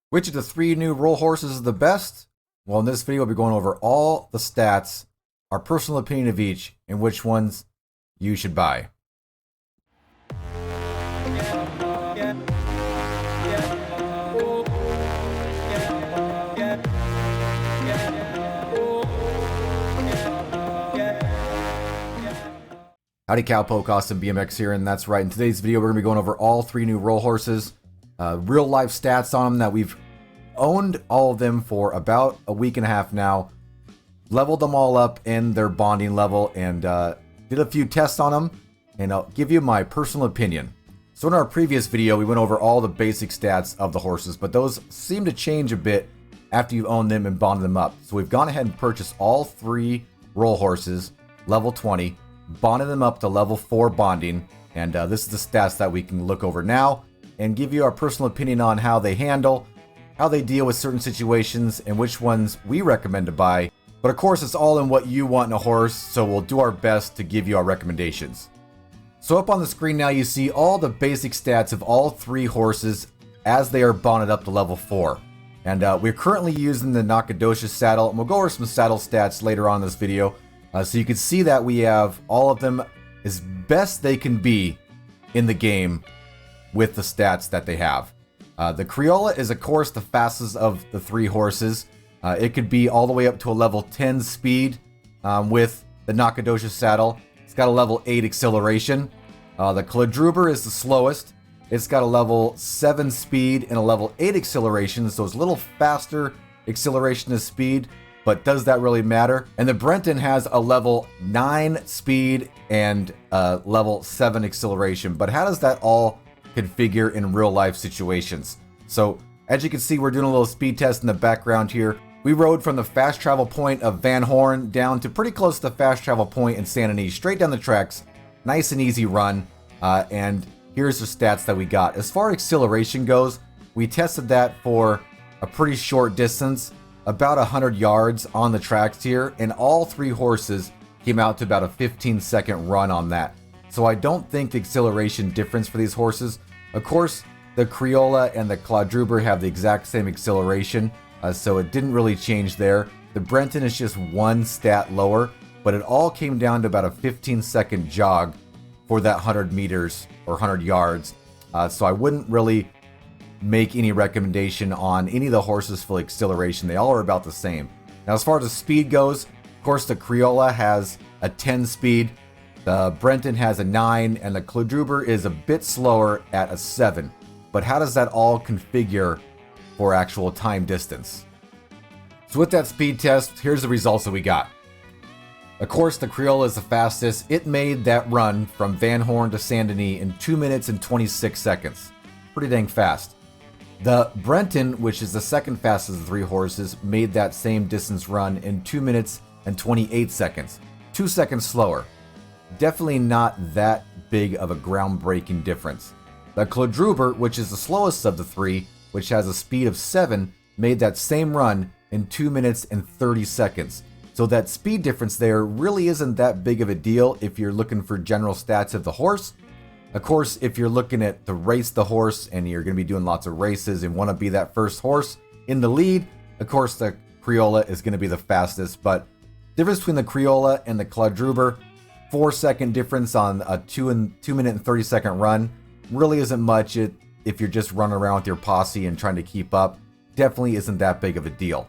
Which of the three new roll horses is the best? Well, in this video, we'll be going over all the stats, our personal opinion of each, and which ones you should buy. Howdy Cowpoke, AustinBMX here, and that's right. In today's video, we're going to be going over all three new roll horses, real life stats on them that we've owned all of them for about a week and a half now, leveled them all up in their bonding level, and did a few tests on them, and I'll give you my personal opinion. So in our previous video, we went over all the basic stats of the horses, but those seem to change a bit after you've owned them and bonded them up. So we've gone ahead and purchased all three roll horses, level 20, bonded them up to level 4 bonding, and this is the stats that we can look over now and give you our personal opinion on how they handle, how they deal with certain situations, and which ones we recommend to buy. But of course, it's all in what you want in a horse, so we'll do our best to give you our recommendations. So up on the screen now, you see all the basic stats of all three horses as they are bonded up to level 4. And we're currently using the Nacogdoches saddle, and we'll go over some saddle stats later on in this video. So you can see that we have all of them as best they can be in the game with the stats that they have. The Criolla is of course the fastest of the three horses. It could be all the way up to a level 10 speed with the Nacogdoches saddle. It's got a level 8 acceleration. The Cladruber is the slowest. It's got a level 7 speed and a level 8 acceleration, so it's a little faster acceleration to speed. But does that really matter? And the Brenton has a level 9 speed and a level 7 acceleration. But how does that all configure in real life situations? So as you can see, we're doing a little speed test in the background here. We rode from the fast travel point of Van Horn down to pretty close to the fast travel point in Santa Ynez, straight down the tracks. Nice and easy run. And here's the stats that we got. As far as acceleration goes, we tested that for a pretty short distance, about 100 yards on the tracks here, and all three horses came out to about a 15-second run on that. So I don't think the acceleration difference for these horses. Of course, the Criolla and the Cladruber have the exact same acceleration, so it didn't really change there. The Brenton is just one stat lower, but it all came down to about a 15-second jog for that 100 meters or 100 yards. So I wouldn't really make any recommendation on any of the horses for acceleration. They all are about the same. Now, as far as the speed goes, of course, the Criolla has a 10 speed, the Brenton has a 9, and the Cladruber is a bit slower at a 7. But how does that all configure for actual time distance? So with that speed test, here's the results that we got. Of course, the Criolla is the fastest. It made that run from Van Horn to Santa Ynez in 2 minutes and 26 seconds. Pretty dang fast. The Brenton, which is the second fastest of the three horses, made that same distance run in 2 minutes and 28 seconds. 2 seconds slower. Definitely not that big of a groundbreaking difference. The Cladruber, which is the slowest of the three, which has a speed of 7, made that same run in 2 minutes and 30 seconds. So that speed difference there really isn't that big of a deal if you're looking for general stats of the horse. Of course, if you're looking to race the horse and you're going to be doing lots of races and want to be that first horse in the lead, of course the Criolla is going to be the fastest. But the difference between the Criolla and the Cladruber, 4-second difference on a 2 minute and 30 second run, really isn't much if you're just running around with your posse and trying to keep up. Definitely isn't that big of a deal.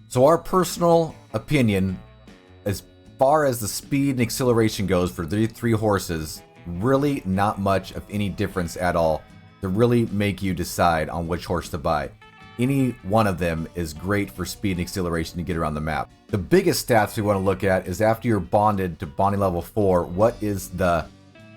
So our personal opinion, as far as the speed and acceleration goes for the three horses, really not much of any difference at all to really make you decide on which horse to buy. Any one of them is great for speed and acceleration to get around the map. The biggest stats we want to look at is after you're bonded to bonding level 4, what is the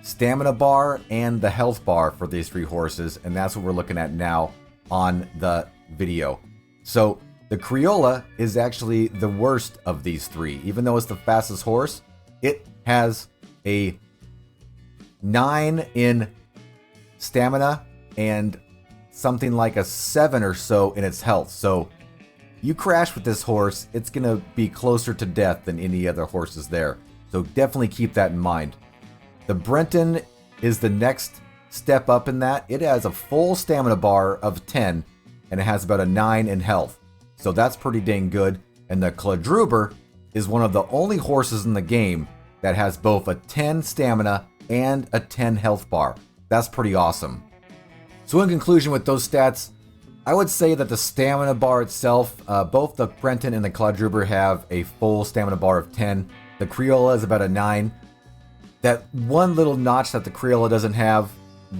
stamina bar and the health bar for these three horses, and that's what we're looking at now on the video. So the Criolla is actually the worst of these three. Even though it's the fastest horse, it has a 9 in stamina and something like a 7 or so in its health. So you crash with this horse, it's going to be closer to death than any other horses there. So definitely keep that in mind. The Brenton is the next step up in that. It has a full stamina bar of 10 and it has about a 9 in health. So that's pretty dang good. And the Cladruber is one of the only horses in the game that has both a 10 stamina and a 10 health bar. That's pretty awesome. So in conclusion with those stats, I would say that the stamina bar itself, both the Brenton and the Cladruber have a full stamina bar of 10. The Criolla is about a 9. That one little notch that the Criolla doesn't have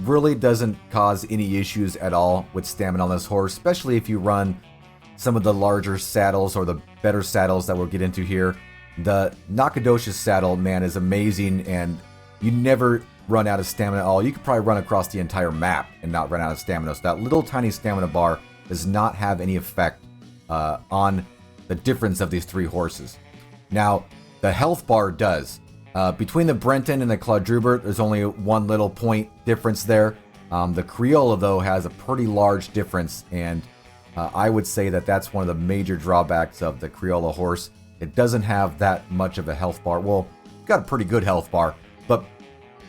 really doesn't cause any issues at all with stamina on this horse, especially if you run some of the larger saddles or the better saddles that we'll get into here. The Nacogdoches saddle, man, is amazing, and you never run out of stamina at all. You could probably run across the entire map and not run out of stamina. So that little tiny stamina bar does not have any effect on the difference of these three horses. Now, the health bar does. Between the Brenton and the Cladruber, there's only one little point difference there. The Criolla, though, has a pretty large difference, and I would say that that's one of the major drawbacks of the Criolla horse. It doesn't have that much of a health bar. Well, it's got a pretty good health bar, but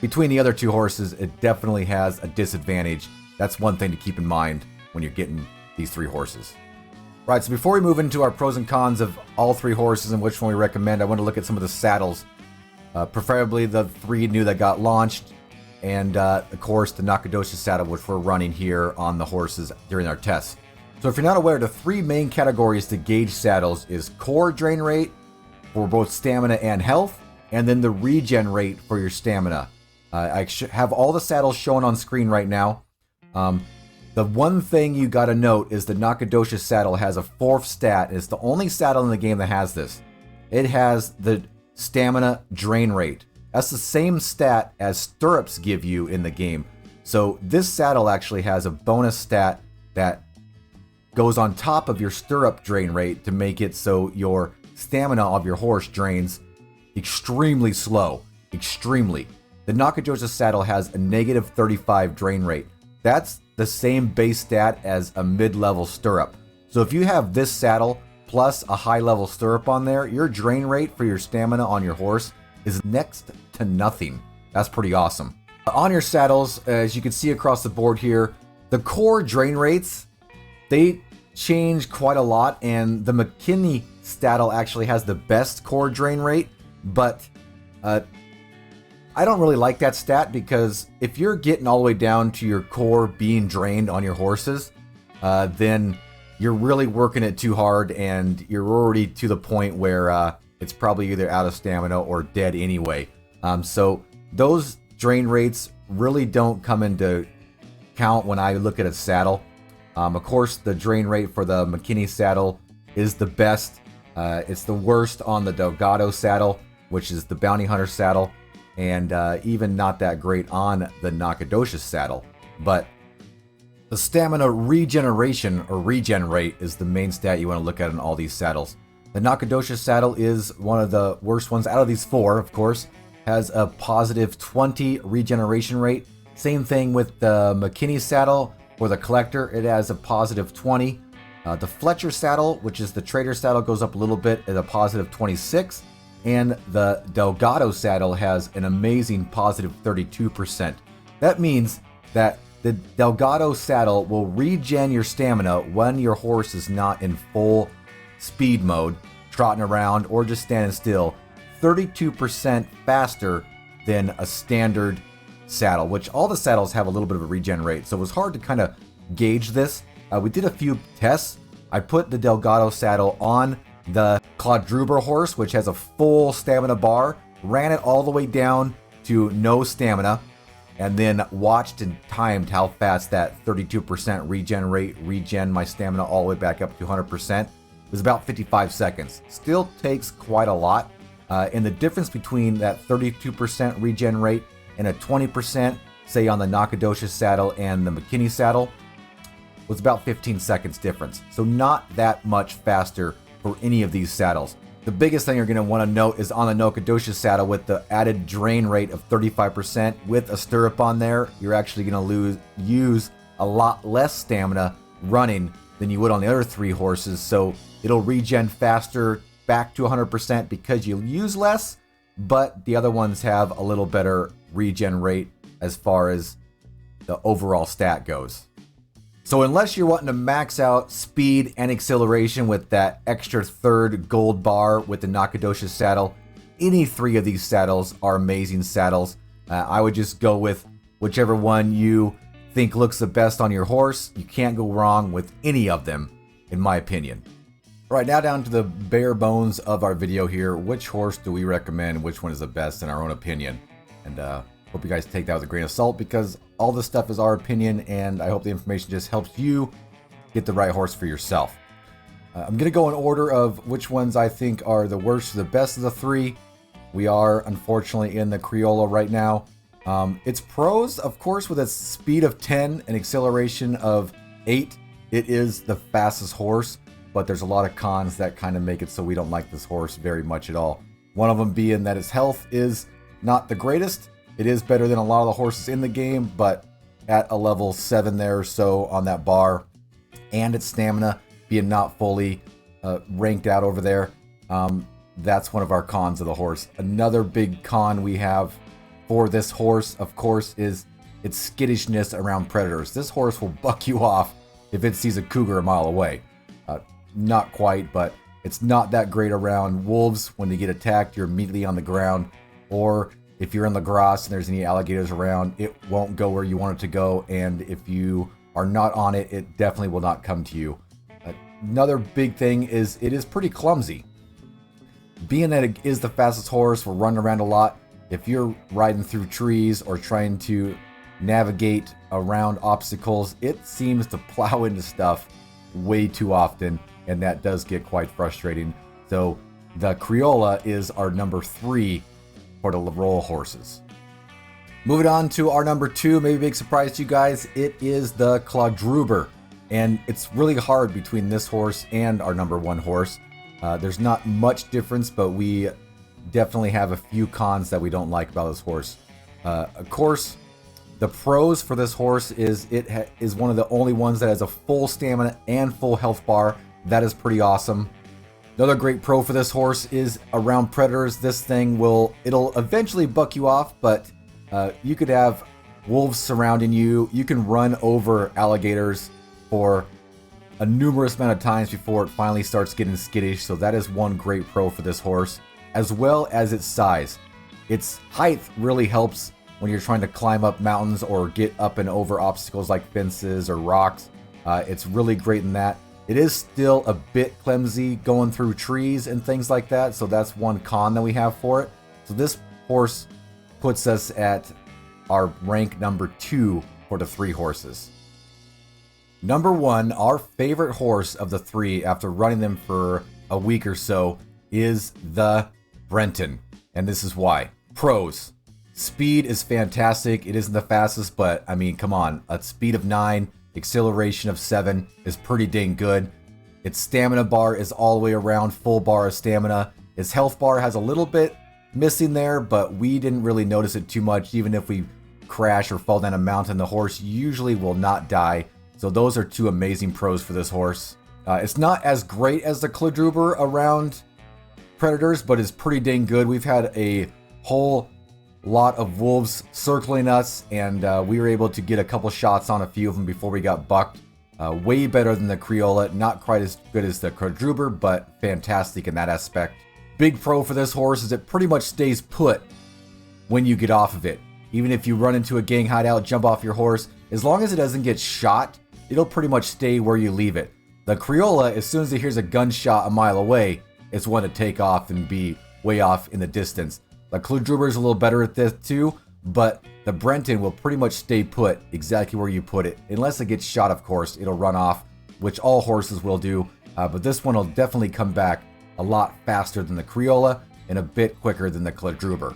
between the other two horses, it definitely has a disadvantage. That's one thing to keep in mind when you're getting these three horses. Right, so before we move into our pros and cons of all three horses and which one we recommend, I want to look at some of the saddles. Preferably the three new that got launched, and of course the Nacogdoches saddle, which we're running here on the horses during our tests. So if you're not aware, the three main categories to gauge saddles is core drain rate for both stamina and health, and then the regen rate for your stamina. I have all the saddles shown on screen right now. The one thing you got to note is the Nacogdoches saddle has a fourth stat. It's the only saddle in the game that has this. It has the stamina drain rate. That's the same stat as stirrups give you in the game. So this saddle actually has a bonus stat that goes on top of your stirrup drain rate to make it so your stamina of your horse drains extremely slow. Extremely. The Nacogdoches saddle has a negative 35 drain rate. That's the same base stat as a mid-level stirrup. So if you have this saddle plus a high-level stirrup on there, your drain rate for your stamina on your horse is next to nothing. That's pretty awesome. On your saddles, as you can see across the board here, the core drain rates, they change quite a lot, and the McKinney saddle actually has the best core drain rate, but I don't really like that stat, because if you're getting all the way down to your core being drained on your horses, then you're really working it too hard, and you're already to the point where it's probably either out of stamina or dead anyway. So those drain rates really don't come into count when I look at a saddle. Of course, the drain rate for the McKinney saddle is the best. It's the worst on the Delgado saddle, which is the Bounty Hunter saddle, and even not that great on the Nacogdoches saddle. But the stamina regeneration or regen rate is the main stat you want to look at in all these saddles. The Nacogdoches saddle is one of the worst ones out of these four, of course. Has a positive 20 regeneration rate. Same thing with the McKinney saddle or the Collector. It has a positive 20. The Fletcher saddle, which is the Trader saddle, goes up a little bit at a positive 26. And the Delgado saddle has an amazing positive 32%. That means that the Delgado saddle will regen your stamina when your horse is not in full speed mode, trotting around or just standing still, 32% faster than a standard saddle, which all the saddles have a little bit of a regen rate. So it was hard to kind of gauge this. We did a few tests. I put the Delgado saddle on the Cladruber horse, which has a full stamina bar, ran it all the way down to no stamina, and then watched and timed how fast that 32% regen my stamina all the way back up to 100%. It was about 55 seconds. Still takes quite a lot. And the difference between that 32% regen rate and a 20%, say on the Nacogdoches saddle and the McKinney saddle, was about 15 seconds difference. So not that much faster for any of these saddles. The biggest thing you're going to want to note is on the Nacogdoches saddle, with the added drain rate of 35% with a stirrup on there, you're actually going to use a lot less stamina running than you would on the other three horses. So it'll regen faster back to 100% because you'll use less, but the other ones have a little better regen rate as far as the overall stat goes. So unless you're wanting to max out speed and acceleration with that extra third gold bar with the Nacogdoches saddle, any three of these saddles are amazing saddles. I would just go with whichever one you think looks the best on your horse. You can't go wrong with any of them, in my opinion. All right, now down to the bare bones of our video here. Which horse do we recommend? Which one is the best in our own opinion? And hope you guys take that with a grain of salt, because all this stuff is our opinion, and I hope the information just helps you get the right horse for yourself. I'm going to go in order of which ones I think are the worst or the best of the three. We are, unfortunately, in the Criolla right now. Its pros, of course, with its speed of 10 and acceleration of 8, it is the fastest horse, but there's a lot of cons that kind of make it so we don't like this horse very much at all. One of them being that its health is not the greatest. It is better than a lot of the horses in the game, but at a level 7 there or so on that bar, and its stamina being not fully ranked out over there, that's one of our cons of the horse. Another big con we have for this horse, of course, is its skittishness around predators. This horse will buck you off if it sees a cougar a mile away. Not quite, but it's not that great around wolves. When they get attacked, you're immediately on the ground. Or if you're in the grass and there's any alligators around, it won't go where you want it to go. And if you are not on it, it definitely will not come to you. Another big thing is it is pretty clumsy. Being that it is the fastest horse, will run around a lot. If you're riding through trees or trying to navigate around obstacles, it seems to plow into stuff way too often, and that does get quite frustrating. So the Criolla is our number 3 for the roll horses. Moving on to our number 2, maybe a big surprise to you guys, it is the Quadruber. And it's really hard between this horse and our number 1 horse. There's not much difference, but we definitely have a few cons that we don't like about this horse. Of course, the pros for this horse is it is one of the only ones that has a full stamina and full health bar. That is pretty awesome. Another great pro for this horse is around predators. This thing it'll eventually buck you off, but you could have wolves surrounding you. You can run over alligators for a numerous amount of times before it finally starts getting skittish. So that is one great pro for this horse, as well as its size. Its height really helps when you're trying to climb up mountains or get up and over obstacles like fences or rocks. It's really great in that. It is still a bit clumsy going through trees and things like that, so that's one con that we have for it. So this horse puts us at our rank number 2 for the 3 horses. Number 1, our favorite horse of the 3 after running them for a week or so, is the Brenton. And this is why. Pros. Speed is fantastic. It isn't the fastest, but I mean, come on. A speed of 9, acceleration of 7 is pretty dang good. Its stamina bar is all the way around, full bar of stamina. Its health bar has a little bit missing there, but we didn't really notice it too much. Even if we crash or fall down a mountain, the horse usually will not die. So those are 2 amazing pros for this horse. It's not as great as the Quadruber around predators, but it's pretty dang good. We've had a whole lot of wolves circling us, and we were able to get a couple shots on a few of them before we got bucked. Way better than the Criolla. Not quite as good as the Quadruber, but fantastic in that aspect. Big pro for this horse is it pretty much stays put when you get off of it. Even if you run into a gang hideout, jump off your horse, as long as it doesn't get shot, it'll pretty much stay where you leave it. The Criolla, as soon as it hears a gunshot a mile away, it's one to take off and be way off in the distance. The Quadruber is a little better at this too, but the Brenton will pretty much stay put exactly where you put it. Unless it gets shot, of course, it'll run off, which all horses will do. But this one will definitely come back a lot faster than the Criolla and a bit quicker than the Quadruber.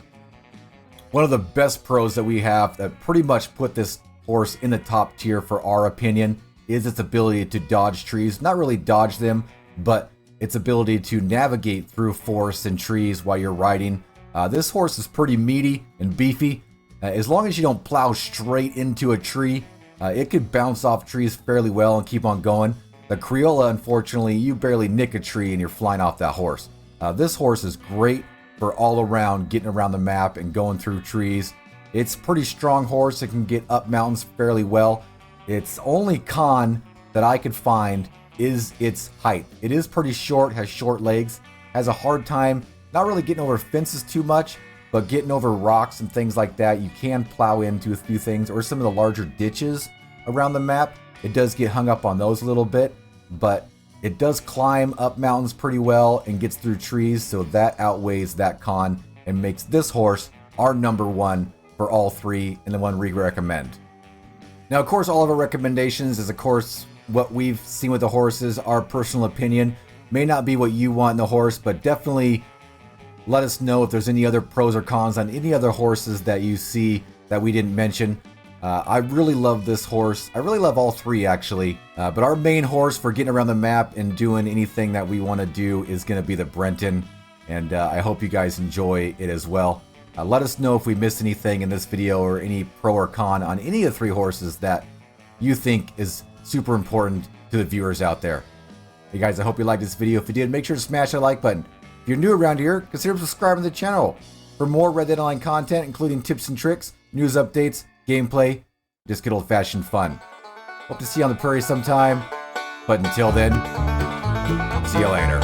One of the best pros that we have that pretty much put this horse in the top tier for our opinion is its ability to dodge trees. Not really dodge them, but its ability to navigate through forests and trees while you're riding. This horse is pretty meaty and beefy. As long as you don't plow straight into a tree, it could bounce off trees fairly well and keep on going. The Criolla, unfortunately, you barely nick a tree and you're flying off that horse. This horse is great for all around getting around the map and going through trees. It's a pretty strong horse. It can get up mountains fairly well. Its only con that I could find is its height. It is pretty short, has short legs, has a hard time not really getting over fences too much, but getting over rocks and things like that. You can plow into a few things, or some of the larger ditches around the map. It does get hung up on those a little bit, but it does climb up mountains pretty well and gets through trees, so that outweighs that con and makes this horse our number one for all three and the one we recommend. Now, of course, all of our recommendations is, of course, what we've seen with the horses. Our personal opinion may not be what you want in the horse, but definitely let us know if there's any other pros or cons on any other horses that you see that we didn't mention. I really love this horse. I really love all three, actually. But our main horse for getting around the map and doing anything that we want to do is going to be the Brenton. And I hope you guys enjoy it as well. Let us know if we missed anything in this video or any pro or con on any of the three horses that you think is super important to the viewers out there. Hey guys, I hope you liked this video. If you did, make sure to smash that like button. If you're new around here, consider subscribing to the channel for more Red Dead Online content, including tips and tricks, news updates, gameplay, just good old-fashioned fun. Hope to see you on the prairie sometime, but until then, see you later.